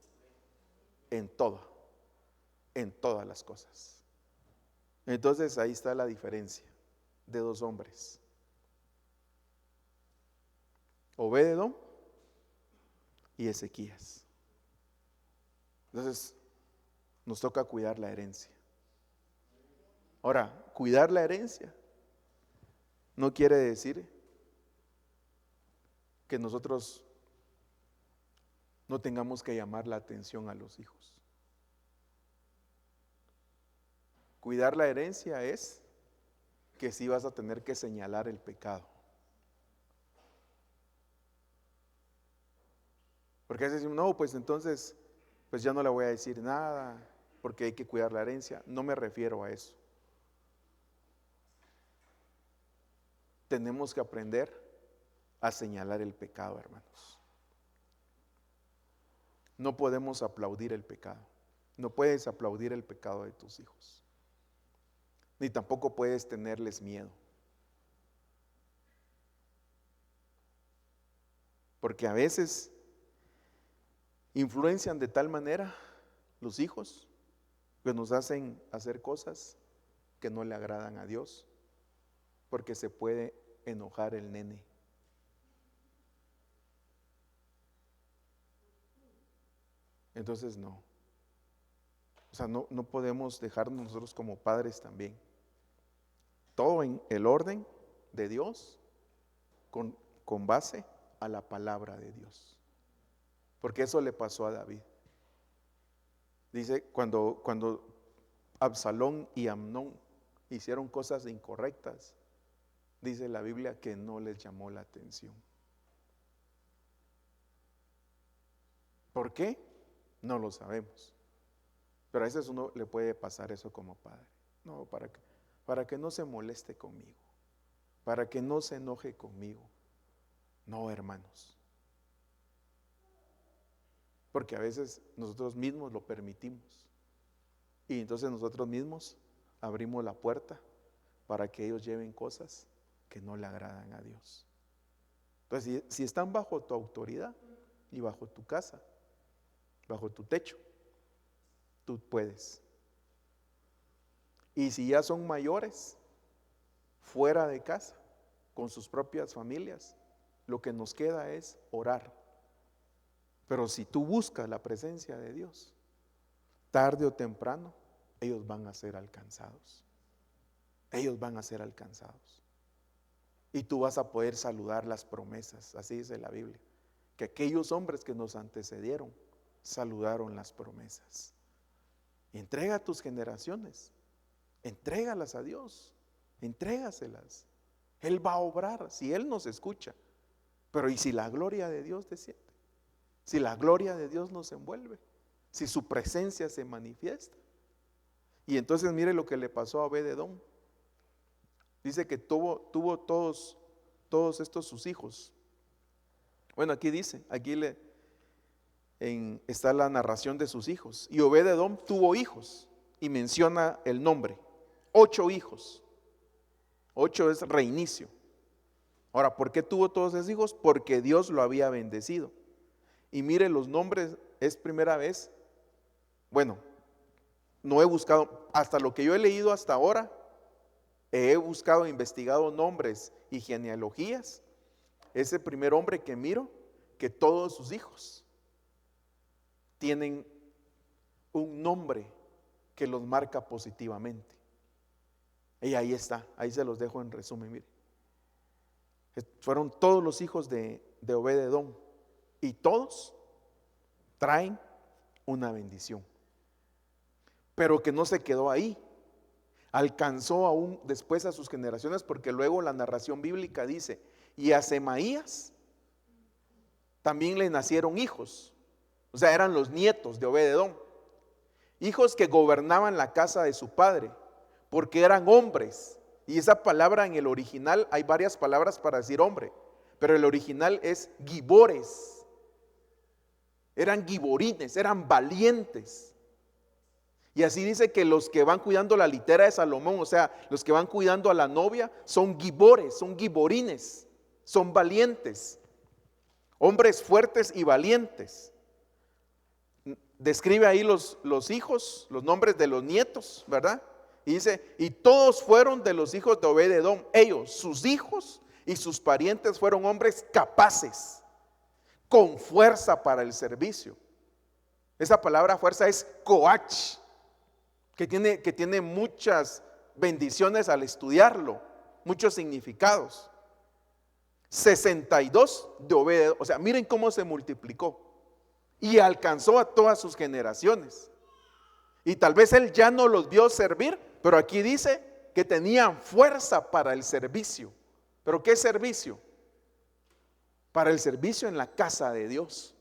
en todas las cosas. Entonces ahí está la diferencia de dos hombres, Obed-Edom y Ezequías. Entonces nos toca cuidar la herencia. Ahora, cuidar la herencia no quiere decir que nosotros no tengamos que llamar la atención a los hijos. Cuidar la herencia es que sí vas a tener que señalar el pecado. Porque a veces decimos, no, pues entonces, pues ya no le voy a decir nada, porque hay que cuidar la herencia. No me refiero a eso. Tenemos que aprender a señalar el pecado, hermanos. No podemos aplaudir el pecado. No puedes aplaudir el pecado de tus hijos. Ni tampoco puedes tenerles miedo. Porque a veces influencian de tal manera los hijos que nos hacen hacer cosas que no le agradan a Dios, porque se puede enojar el nene. Entonces no. O sea, no podemos dejarnos nosotros como padres también. Todo en el orden de Dios, con base a la palabra de Dios. Porque eso le pasó a David. Dice, cuando Absalón y Amnón hicieron cosas incorrectas, dice la Biblia que no les llamó la atención. ¿Por qué? No lo sabemos. Pero a veces uno le puede pasar eso como padre. No, para que no se moleste conmigo, para que no se enoje conmigo. No, hermanos. Porque a veces nosotros mismos lo permitimos. Y entonces nosotros mismos abrimos la puerta para que ellos lleven cosas que no le agradan a Dios. Entonces, si están bajo tu autoridad y bajo tu casa, bajo tu techo, tú puedes. Y si ya son mayores, fuera de casa, con sus propias familias, lo que nos queda es orar. Pero si tú buscas la presencia de Dios, tarde o temprano, ellos van a ser alcanzados. Ellos van a ser alcanzados. Y tú vas a poder saludar las promesas, así dice la Biblia, que aquellos hombres que nos antecedieron saludaron las promesas. Y entrega a tus generaciones, entrégalas a Dios, entrégaselas. Él va a obrar si Él nos escucha. Pero ¿y si la gloria de Dios desciende? Si la gloria de Dios nos envuelve, si su presencia se manifiesta. Y entonces mire lo que le pasó a Obed-Edom. Dice que tuvo todos estos sus hijos. Bueno, aquí dice, está la narración de sus hijos. Y Obed-Edom tuvo hijos y menciona el nombre. 8 hijos. 8 es reinicio. Ahora, ¿por qué tuvo todos esos hijos? Porque Dios lo había bendecido. Y mire, los nombres es primera vez. Bueno, no he buscado, hasta lo que yo he leído hasta ahora, he buscado, investigado nombres y genealogías. Es el primer hombre que miro que todos sus hijos tienen un nombre que los marca positivamente. Y ahí está, ahí se los dejo en resumen, mire. Fueron todos los hijos de Obed-Edom y todos traen una bendición. Pero que no se quedó ahí, alcanzó aún después a sus generaciones, porque luego la narración bíblica dice, y a Semaías también le nacieron hijos, o sea, eran los nietos de Obed-Edom, hijos que gobernaban la casa de su padre, porque eran hombres. Y esa palabra en el original, hay varias palabras para decir hombre, pero el original es gibores. Eran giborines, eran valientes. Y así dice que los que van cuidando la litera de Salomón, o sea, los que van cuidando a la novia, son gibores, son giborines, son valientes, hombres fuertes y valientes. Describe ahí los hijos, los nombres de los nietos, ¿verdad? Y dice, y todos fueron de los hijos de Obed-Edom. Ellos, sus hijos y sus parientes fueron hombres capaces, con fuerza para el servicio. Esa palabra fuerza es coach, que tiene muchas bendiciones al estudiarlo, muchos significados. 62 de Obed-Edom, o sea, miren cómo se multiplicó y alcanzó a todas sus generaciones. Y tal vez él ya no los vio servir, pero aquí dice que tenían fuerza para el servicio. ¿Pero qué servicio? Para el servicio en la casa de Dios.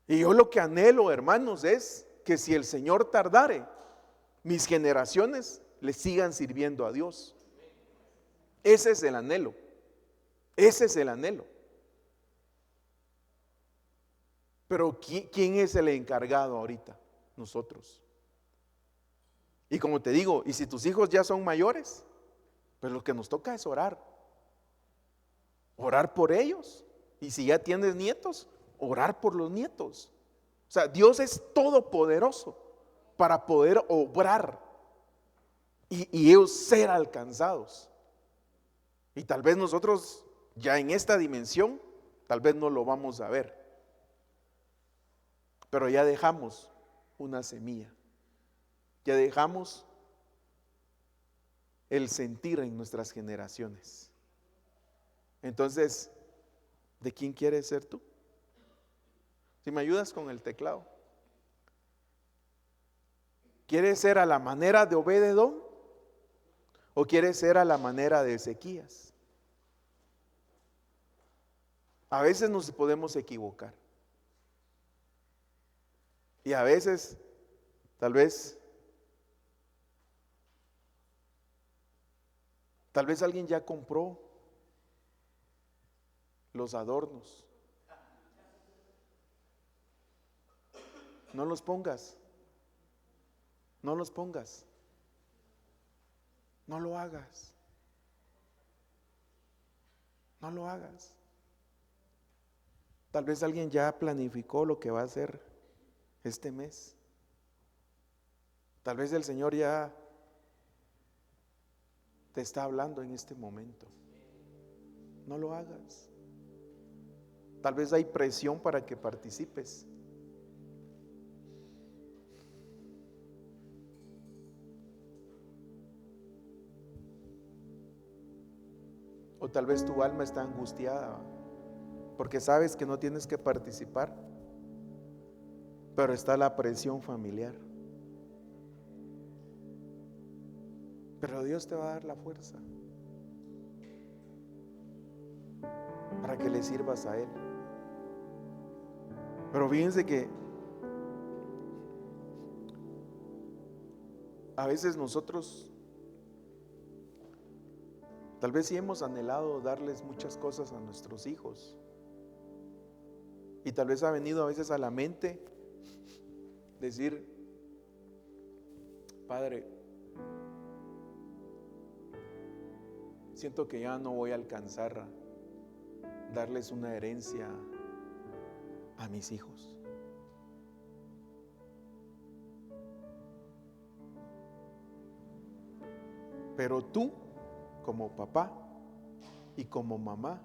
Y yo lo que anhelo, hermanos, es que si el Señor tardare, mis generaciones le sigan sirviendo a Dios. Ese es el anhelo. Ese es el anhelo. Pero ¿quién es el encargado ahorita? Nosotros. Y como te digo, y si tus hijos ya son mayores, pues lo que nos toca es orar. Orar por ellos. Y si ya tienes nietos, orar por los nietos. O sea, Dios es todopoderoso para poder obrar y ellos ser alcanzados. Y tal vez nosotros ya en esta dimensión, tal vez no lo vamos a ver. pero ya dejamos una semilla, ya dejamos el sentir en nuestras generaciones. Entonces, ¿de quién quieres ser tú? Si me ayudas con el teclado. ¿Quieres ser a la manera de Obed-Edom o quieres ser a la manera de Ezequías? A veces nos podemos equivocar. Y a veces, tal vez alguien ya compró los adornos. No los pongas. No los pongas. No lo hagas. No lo hagas. Tal vez alguien ya planificó lo que va a hacer este mes. Tal vez el Señor ya te está hablando en este momento. No lo hagas. Tal vez hay presión para que participes. O tal vez tu alma está angustiada porque sabes que no tienes que participar, pero está la presión familiar. Pero Dios te va a dar la fuerza para que le sirvas a Él. Pero fíjense que a veces nosotros tal vez sí hemos anhelado darles muchas cosas a nuestros hijos. Y tal vez ha venido a veces a la mente decir: Padre, siento que ya no voy a alcanzar a darles una herencia a mis hijos. Pero tú, como papá y como mamá,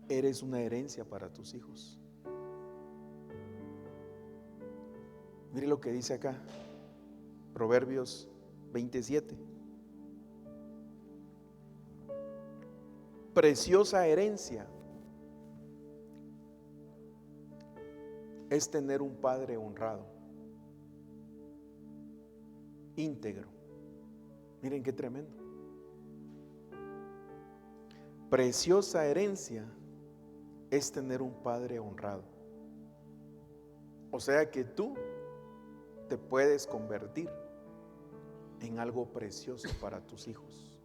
eres una herencia para tus hijos. Mire lo que dice acá, Proverbios 27. Preciosa herencia es tener un padre honrado, íntegro. Miren qué tremendo. Preciosa herencia es tener un padre honrado. O sea que tú te puedes convertir en algo precioso para tus hijos.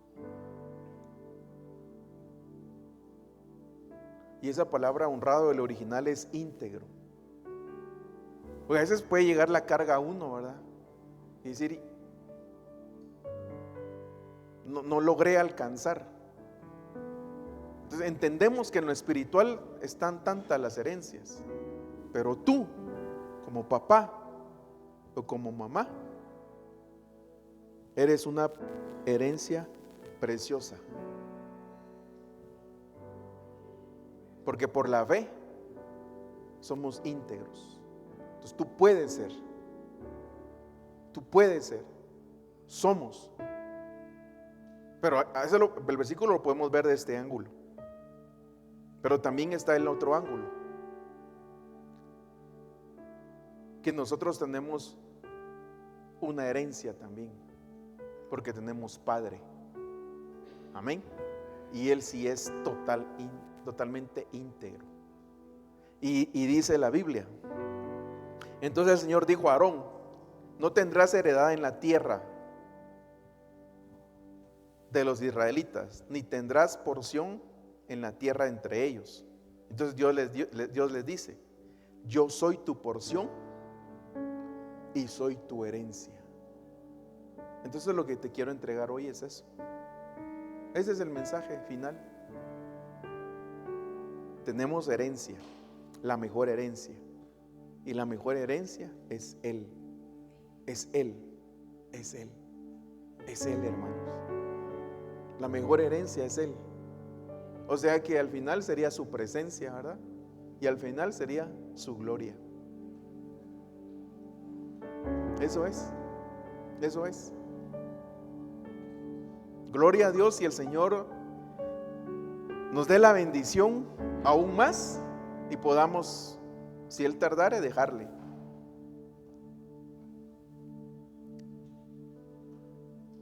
Y esa palabra honrado, el original es íntegro. Porque a veces puede llegar la carga a uno, ¿verdad? Y decir, no logré alcanzar. Entonces entendemos que en lo espiritual están tantas las herencias, pero tú, como papá o como mamá, eres una herencia preciosa. Porque por la fe somos íntegros. Entonces tú puedes ser, somos. Pero el versículo lo podemos ver de este ángulo. Pero también está el otro ángulo, que nosotros tenemos una herencia también, porque tenemos Padre. Amén. Y Él sí es totalmente íntegro. Y dice la Biblia: entonces el Señor dijo a Aarón: no tendrás heredad en la tierra de los israelitas, ni tendrás porción en la tierra entre ellos. Entonces Dios les dice: yo soy tu porción y soy tu herencia. Entonces lo que te quiero entregar hoy es eso. Ese es el mensaje final. Tenemos herencia, la mejor herencia. Y la mejor herencia es Él. Es Él, hermanos. La mejor herencia es Él. O sea que al final sería su presencia, ¿verdad? Y al final sería su gloria. Eso es. Gloria a Dios y el Señor nos dé la bendición aún más y podamos, si Él tardare, dejarle.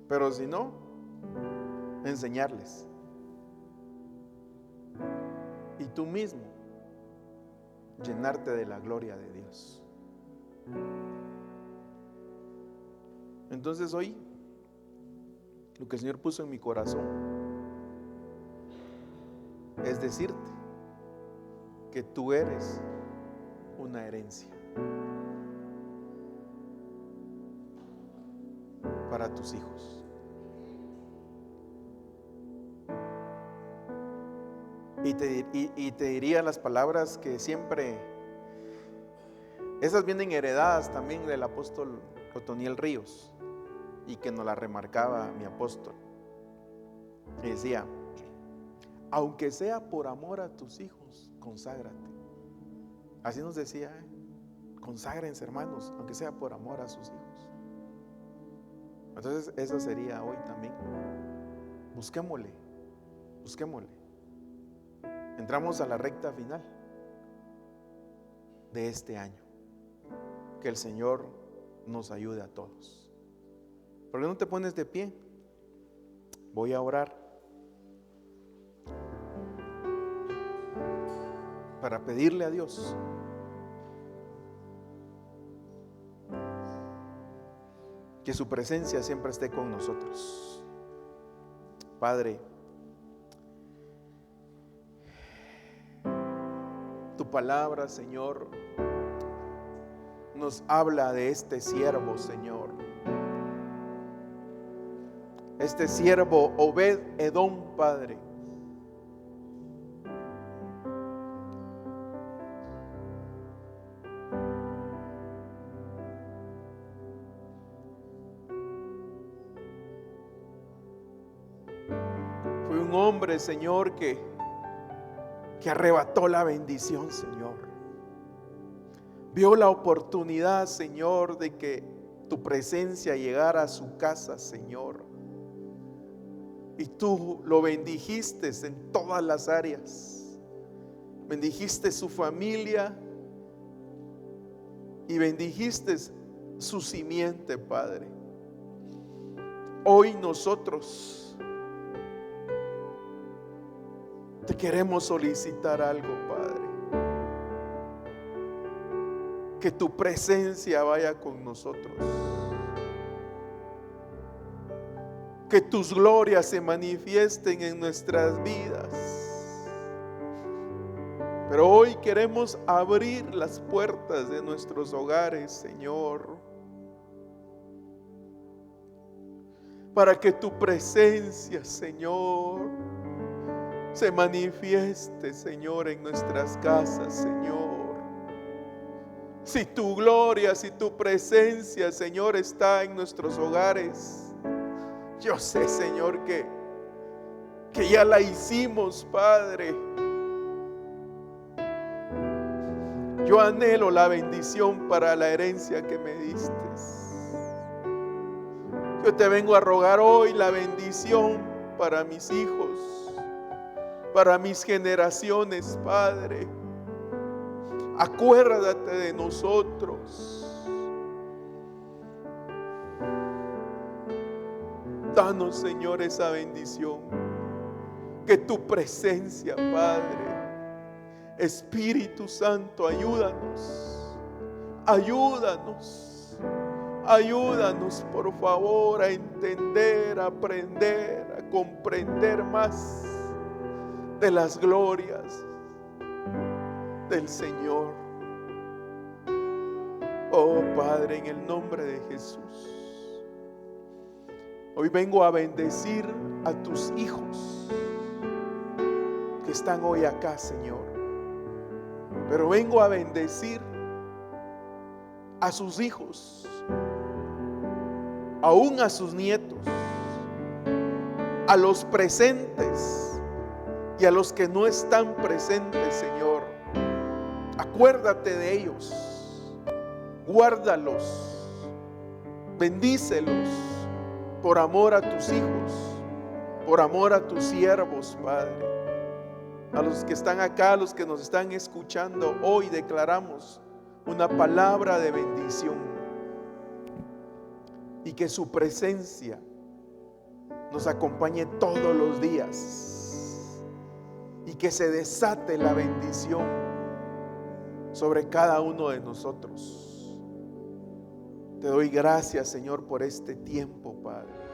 Pero si no, enseñarles. Y tú mismo llenarte de la gloria de Dios. Entonces hoy, lo que el Señor puso en mi corazón es decirte que tú eres una herencia para tus hijos. Y te diría las palabras que siempre, esas vienen heredadas también del apóstol Otoniel Ríos, y que nos la remarcaba mi apóstol. Y decía: aunque sea por amor a tus hijos, conságrate. Así nos decía, conságrense, hermanos, aunque sea por amor a sus hijos. Entonces eso sería hoy también. Busquémosle. Entramos a la recta final de este año. Que el Señor nos ayude a todos. ¿Por qué no te pones de pie? Voy a orar para pedirle a Dios que su presencia siempre esté con nosotros. Padre, tu palabra, Señor, nos habla de este siervo, Señor. Este siervo Obed Edom, Padre. Fue un hombre, Señor, que arrebató la bendición, Señor. Vio la oportunidad, Señor, de que tu presencia llegara a su casa, Señor. Y tú lo bendijiste en todas las áreas. Bendijiste su familia y bendijiste su simiente, Padre. Hoy nosotros te queremos solicitar algo, Padre. Que tu presencia vaya con nosotros. Que tus glorias se manifiesten en nuestras vidas. Pero hoy queremos abrir las puertas de nuestros hogares, Señor, para que tu presencia, Señor, se manifieste, Señor, en nuestras casas, Señor. Si tu gloria, si tu presencia, Señor, está en nuestros hogares, yo sé, Señor, que ya la hicimos, Padre. Yo anhelo la bendición para la herencia que me diste. Yo te vengo a rogar hoy la bendición para mis hijos, para mis generaciones, Padre. Acuérdate de nosotros. Danos, Señor, esa bendición. Que tu presencia, Padre, Espíritu Santo, ayúdanos, por favor, a entender, a aprender, a comprender más de las glorias del Señor. Oh Padre, en el nombre de Jesús, hoy vengo a bendecir a tus hijos que están hoy acá, Señor. Pero vengo a bendecir a sus hijos, aún a sus nietos, a los presentes y a los que no están presentes, Señor. Acuérdate de ellos, guárdalos, Bendícelos por amor a tus hijos, por amor a tus siervos, Padre. A los que están acá, a los que nos están escuchando, hoy declaramos una palabra de bendición y que su presencia nos acompañe todos los días y que se desate la bendición sobre cada uno de nosotros. Te doy gracias, Señor, por este tiempo, Padre.